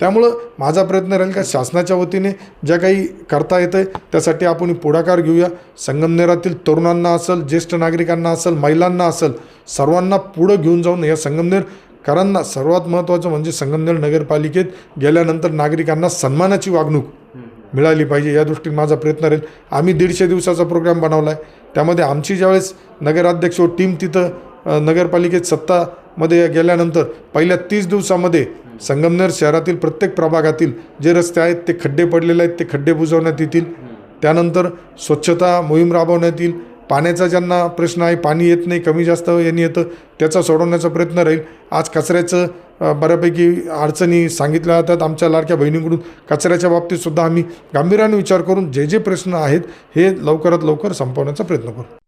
त्यामुळं माझा प्रयत्न राहील का शासनाच्या वतीने ज्या काही करता येतं त्यासाठी आपण पुढाकार घेऊया. संगमनेरातील तरुणांना असेल, ज्येष्ठ नागरिकांना असेल, महिलांना असेल, सर्वांना पुढं घेऊन जाऊन या संगमनेरकरांना सर्वात महत्त्वाचं म्हणजे संगमनेर नगरपालिकेत गेल्यानंतर नागरिकांना सन्मानाची वागणूक मिळाली पाहिजे या दृष्टीने माझा प्रयत्न राहील. आम्ही 150 दिवसाचा प्रोग्राम बनवला आहे. त्यामध्ये आमची ज्यावेळेस नगराध्यक्ष व टीम तिथं नगरपालिकेत सत्तामध्ये गेल्यानंतर पहिल्या 30 दिवसामध्ये संगमनेर शहरातील प्रत्येक प्रभागातील जे रस्ते आहेत ते खड्डे पडलेले आहेत ते खड्डे बुजवण्यात येतील. त्यानंतर स्वच्छता मोहीम राबवण्यात येईल. पाण्याचा ज्यांना प्रश्न आहे, पाणी येत नाही, कमी जास्त यांनी येतं, त्याचा सोडवण्याचा प्रयत्न राहील. आज कचऱ्याचं बऱ्यापैकी अडचणी सांगितल्या जातात आमच्या लाडक्या बहिणींकडून. कचऱ्याच्या बाबतीतसुद्धा आम्ही गांभीर्याने विचार करून जे जे प्रश्न आहेत हे लवकरात लवकर संपवण्याचा प्रयत्न करू.